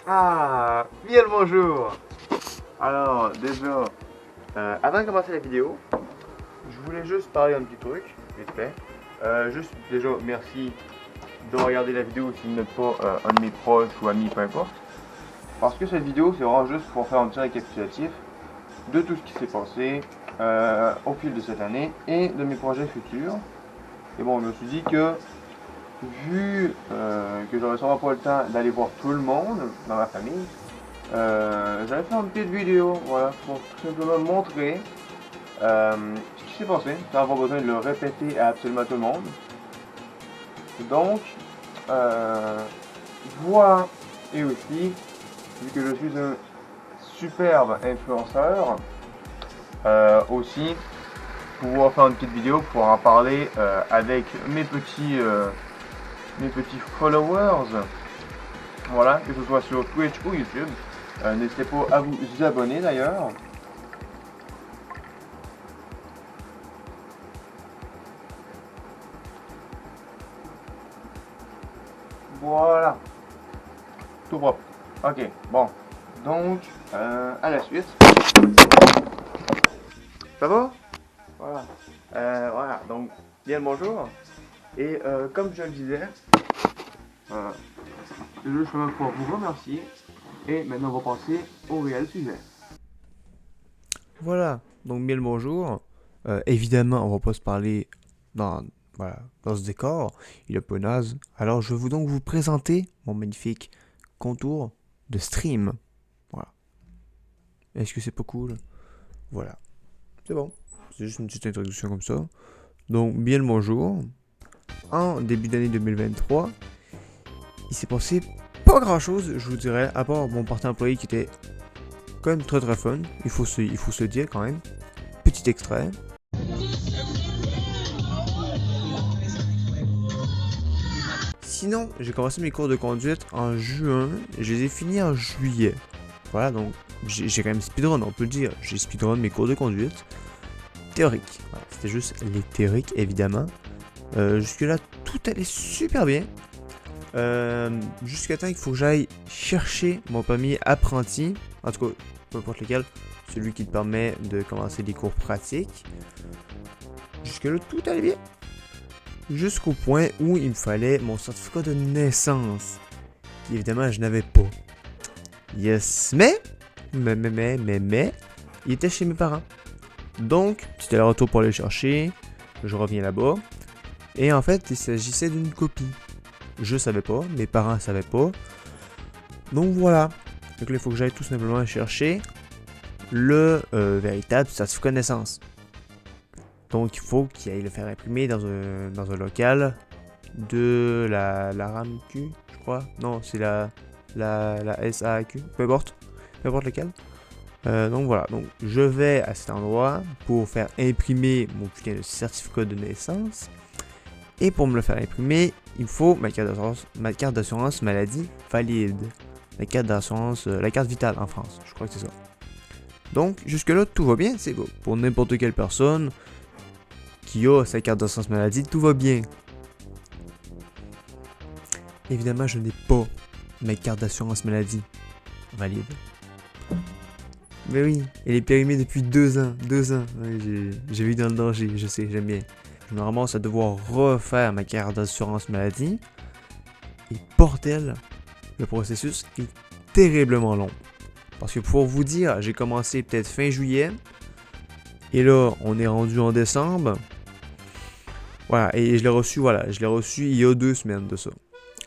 Ah, bien le bonjour. Alors, déjà, avant de commencer la vidéo, je voulais juste parler un petit truc, vite fait. Juste, déjà, merci de regarder la vidéo si vous n'êtes pas un de mes proches ou amis, peu importe. Parce que cette vidéo, c'est vraiment juste pour faire un petit récapitulatif de tout ce qui s'est passé au fil de cette année et de mes projets futurs. Et bon, je me suis dit que, vu que j'aurais sûrement pas le temps d'aller voir tout le monde dans ma famille, j'avais fait une petite vidéo, voilà, pour tout simplement montrer ce qui s'est passé, sans avoir besoin de le répéter à absolument tout le monde. Donc, euh, voilà. Et aussi, vu que je suis un superbe influenceur, aussi, pouvoir faire une petite vidéo pour en parler avec mes petits followers. Voilà, que ce soit sur Twitch ou YouTube. N'hésitez pas à vous abonner d'ailleurs. Voilà, tout propre. Ok, bon. Donc, à la suite. Ça va? Voilà. Voilà, donc, bien le bonjour. Et comme je le disais, euh, je vais pour vous remercier. Et maintenant, on va passer au réel sujet. Voilà, donc bien le bonjour. Évidemment, on va pas se parler dans, voilà, dans ce décor. Il est un peu naze. Alors, je vais donc vous présenter mon magnifique contour de stream. Voilà. Est-ce que c'est pas cool? Voilà. C'est bon. C'est juste une petite introduction comme ça. Donc, bien le bonjour. En début d'année 2023, il s'est passé pas grand chose, je vous dirais, à part mon parti employé qui était quand même très très fun. Il faut se le dire quand même. Petit extrait. Sinon, j'ai commencé mes cours de conduite en juin, et je les ai finis en juillet. Voilà, donc j'ai quand même speedrun, on peut le dire. J'ai speedrun mes cours de conduite théoriques. Voilà, c'était juste les théoriques, évidemment. Jusque-là, tout allait super bien. Jusqu'à temps qu'il faut que j'aille chercher mon permis apprenti. En tout cas, peu importe lequel, celui qui te permet de commencer les cours pratiques. Jusque-là, tout allait bien. Jusqu'au point où il me fallait mon certificat de naissance. Qui évidemment je n'avais pas. Yes, mais, il était chez mes parents. Donc, petit aller-retour pour aller le chercher. Je reviens là-bas. Et en fait, il s'agissait d'une copie. Je savais pas, mes parents savaient pas. Donc voilà. Donc là, il faut que j'aille tout simplement chercher le véritable certificat de naissance. Donc il faut qu'il aille le faire imprimer dans un local de la RAMQ, je crois. Non, c'est la SAQ, peu importe lequel. Donc voilà, donc je vais à cet endroit pour faire imprimer mon putain de certificat de naissance. Et pour me le faire imprimer, il me faut ma carte d'assurance maladie valide. La carte d'assurance, la carte vitale en France, je crois que c'est ça. Donc jusque là tout va bien, c'est beau. Pour n'importe quelle personne qui a sa carte d'assurance maladie, tout va bien. Évidemment, je n'ai pas ma carte d'assurance maladie valide. Mais oui, elle est périmée depuis 2 ans. 2 ans. Ouais, j'ai vu dans le danger, je sais, j'aime bien. Je me ramasse à devoir refaire ma carte d'assurance maladie. Et bordel, le processus est terriblement long. Parce que pour vous dire, j'ai commencé peut-être fin juillet. Et là, on est rendu en décembre. Voilà, et je l'ai reçu il y a 2 semaines de ça.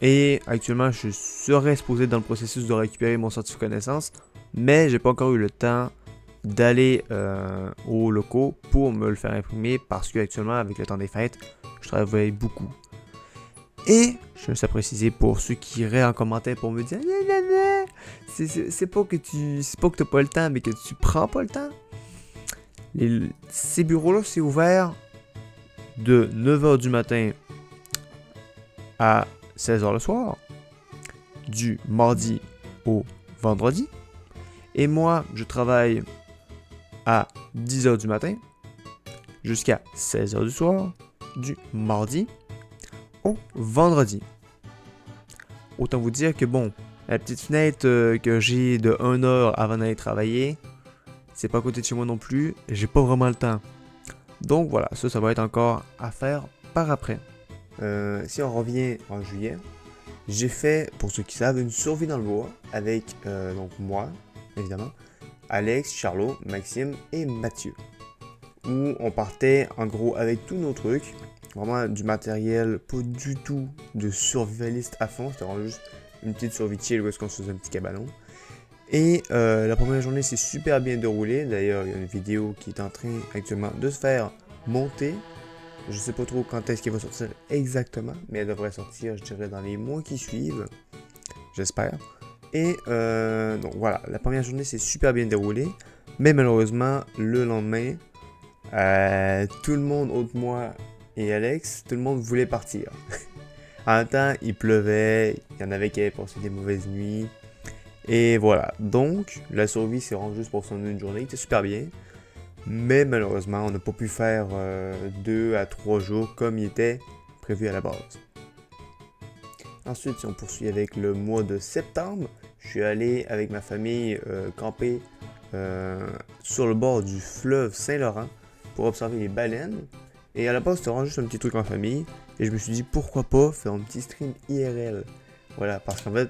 Et actuellement, je serais supposé dans le processus de récupérer mon certificat de naissance, mais j'ai pas encore eu le temps d'aller aux locaux pour me le faire imprimer parce que actuellement, avec le temps des fêtes, je travaille beaucoup. Et je me suis précisé pour ceux qui iraient en commentaire pour me dire c'est pas que t'as pas le temps, mais que tu prends pas le temps. Ces bureaux-là, c'est ouvert de 9h du matin à 16h le soir, du mardi au vendredi. Et moi, je travaille à 10h du matin jusqu'à 16h du soir, du mardi au vendredi. Autant vous dire que bon, La petite fenêtre que j'ai de 1 heure avant d'aller travailler, c'est pas à côté de chez moi non plus, j'ai pas vraiment le temps. Donc voilà, ça va être encore à faire par après. Si on revient en juillet, j'ai fait, pour ceux qui savent, une survie dans le bois avec donc moi, évidemment, Alex, Charlot, Maxime et Mathieu. Où on partait en gros avec tous nos trucs, vraiment du matériel, pas du tout de survivaliste à fond, c'était vraiment juste une petite survie chill où est-ce qu'on se faisait un petit cabanon. Et la première journée s'est super bien déroulée, d'ailleurs il y a une vidéo qui est en train actuellement de se faire monter. Je sais pas trop quand est-ce qu'elle va sortir exactement, mais elle devrait sortir, je dirais, dans les mois qui suivent. J'espère. Et donc voilà, la première journée s'est super bien déroulée, mais malheureusement, le lendemain, tout le monde, autre moi et Alex, tout le monde voulait partir. En même temps, il pleuvait, il y en avait qui avaient passé des mauvaises nuits. Et voilà, donc la survie s'est rendue juste pour son une journée, c'était super bien. Mais malheureusement, on n'a pas pu faire 2 à 3 jours comme il était prévu à la base. Ensuite, si on poursuit avec le mois de septembre, je suis allé avec ma famille camper sur le bord du fleuve Saint-Laurent pour observer les baleines. Et à la base, c'était vraiment juste un petit truc en famille. Et je me suis dit, pourquoi pas faire un petit stream IRL. Voilà, parce qu'en fait,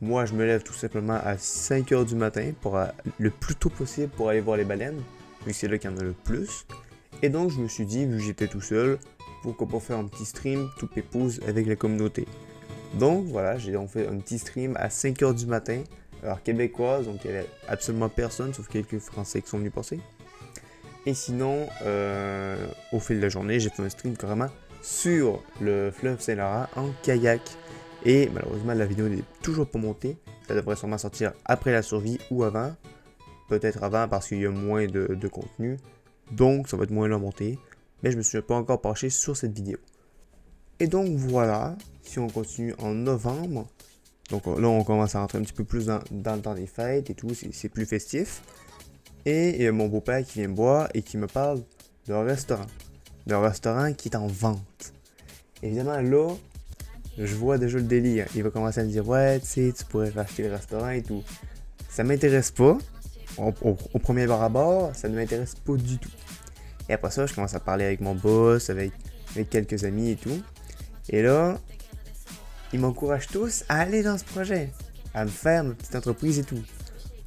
moi, je me lève tout simplement à 5h du matin pour le plus tôt possible pour aller voir les baleines, vu que c'est là qu'il y en a le plus. Et donc, je me suis dit, vu que j'étais tout seul, pourquoi pas faire un petit stream tout pépouze avec la communauté. Donc voilà, j'ai donc fait un petit stream à 5h du matin, heure québécoise, donc il n'y avait absolument personne, sauf quelques Français qui sont venus passer. Et sinon, au fil de la journée, j'ai fait un stream carrément sur le fleuve Saint-Laurent en kayak. Et malheureusement, la vidéo n'est toujours pas montée. Ça devrait sûrement sortir après la survie ou avant. Peut-être avant parce qu'il y a moins de contenu. Donc, ça va être moins long à monter. Mais je me suis pas encore penché sur cette vidéo. Et donc, voilà. Si on continue en novembre. Donc là, on commence à rentrer un petit peu plus dans le temps des fêtes et tout. C'est plus festif. Et il y a mon beau-père qui vient me voir et qui me parle d'un restaurant. D'un restaurant qui est en vente. Évidemment, là, je vois déjà le délire. Il va commencer à me dire, ouais, tu sais, tu pourrais racheter le restaurant et tout. Ça m'intéresse pas. Au premier abord, ça ne m'intéresse pas du tout. Et après ça, je commence à parler avec mon boss, avec quelques amis et tout. Et là, ils m'encouragent tous à aller dans ce projet, à me faire ma petite entreprise et tout.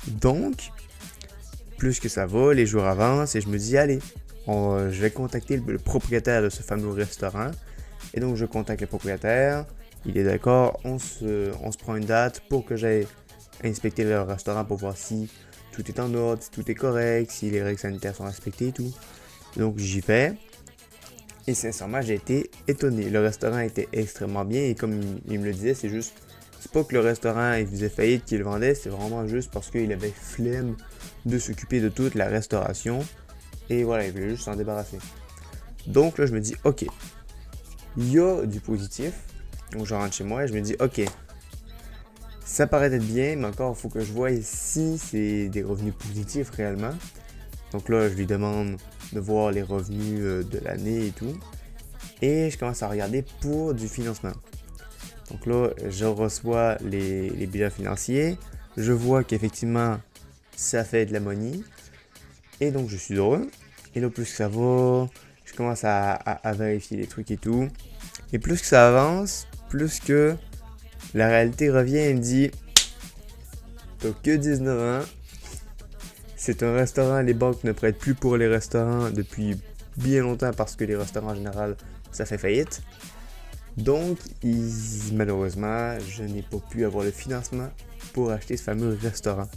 Donc, plus que ça va, les jours avancent et je me dis, allez, je vais contacter le propriétaire de ce fameux restaurant. Et donc, je contacte le propriétaire. Il est d'accord, on se prend une date pour que j'aille inspecter le restaurant pour voir si tout est en ordre, si tout est correct, si les règles sanitaires sont respectées et tout. Donc, j'y vais. Et sincèrement, j'ai été étonné. Le restaurant était extrêmement bien et comme il me le disait, c'est pas que le restaurant il faisait faillite qu'il le vendait, c'est vraiment juste parce qu'il avait flemme de s'occuper de toute la restauration. Et voilà, il voulait juste s'en débarrasser. Donc là, je me dis, ok, il y a du positif. Donc je rentre chez moi et je me dis, ok, ça paraît être bien, mais encore, il faut que je voie si c'est des revenus positifs réellement. Donc là, je lui demande de voir les revenus de l'année et tout. Et je commence à regarder pour du financement. Donc là, je reçois les bilans financiers. Je vois qu'effectivement, ça fait de la money. Et donc, je suis heureux. Et là, plus que ça va, je commence à vérifier les trucs et tout. Et plus que ça avance, plus que la réalité revient et me dit t'as que 19 ans. C'est un restaurant, les banques ne prêtent plus pour les restaurants depuis bien longtemps parce que les restaurants en général, ça fait faillite. Donc, malheureusement, je n'ai pas pu avoir le financement pour acheter ce fameux restaurant.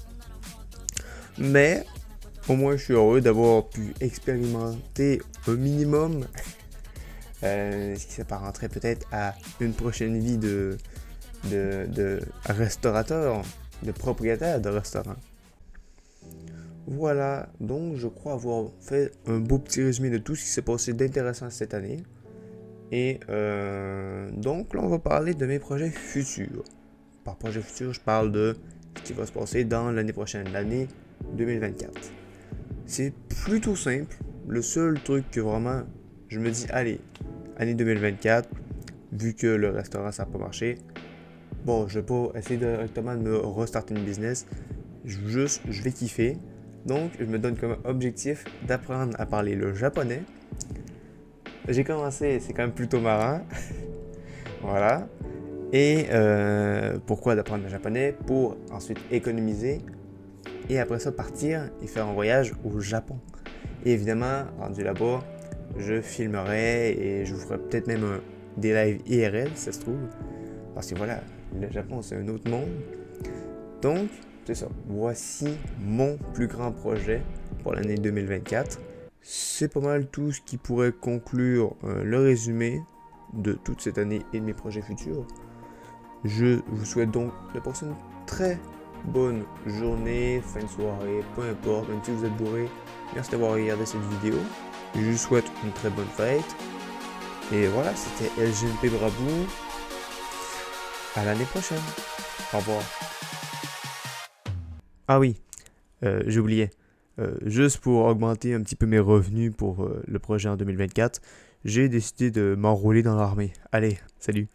Mais, au moins, je suis heureux d'avoir pu expérimenter un minimum, ce qui s'apparenterait peut-être à une prochaine vie de restaurateur, de propriétaire de restaurant. Voilà, donc je crois avoir fait un beau petit résumé de tout ce qui s'est passé d'intéressant cette année. Et donc là, on va parler de mes projets futurs. Par projet futur, je parle de ce qui va se passer dans l'année prochaine, l'année 2024. C'est plutôt simple. Le seul truc que vraiment, je me dis, allez, année 2024, vu que le restaurant ça n'a pas marché, bon, je vais pas essayer directement de me restarter une business. Je vais kiffer. Donc, je me donne comme objectif d'apprendre à parler le japonais. J'ai commencé, c'est quand même plutôt marrant. Voilà. Et pourquoi d'apprendre le japonais? Pour ensuite économiser et après ça partir et faire un voyage au Japon. Et évidemment, rendu là-bas, je filmerai et je vous ferai peut-être même des lives IRL si ça se trouve. Parce que voilà, le Japon c'est un autre monde. Donc, c'est ça. Voici mon plus grand projet pour l'année 2024. C'est pas mal tout ce qui pourrait conclure le résumé de toute cette année et de mes projets futurs. Je vous souhaite donc de passer une très bonne journée, fin de soirée, peu importe, même si vous êtes bourré. Merci d'avoir regardé cette vidéo. Je vous souhaite une très bonne fête. Et voilà, c'était LGMP Brabou. À l'année prochaine. Au revoir. Ah oui, j'ai oublié. Juste pour augmenter un petit peu mes revenus pour le projet en 2024, j'ai décidé de m'enrôler dans l'armée. Allez, salut.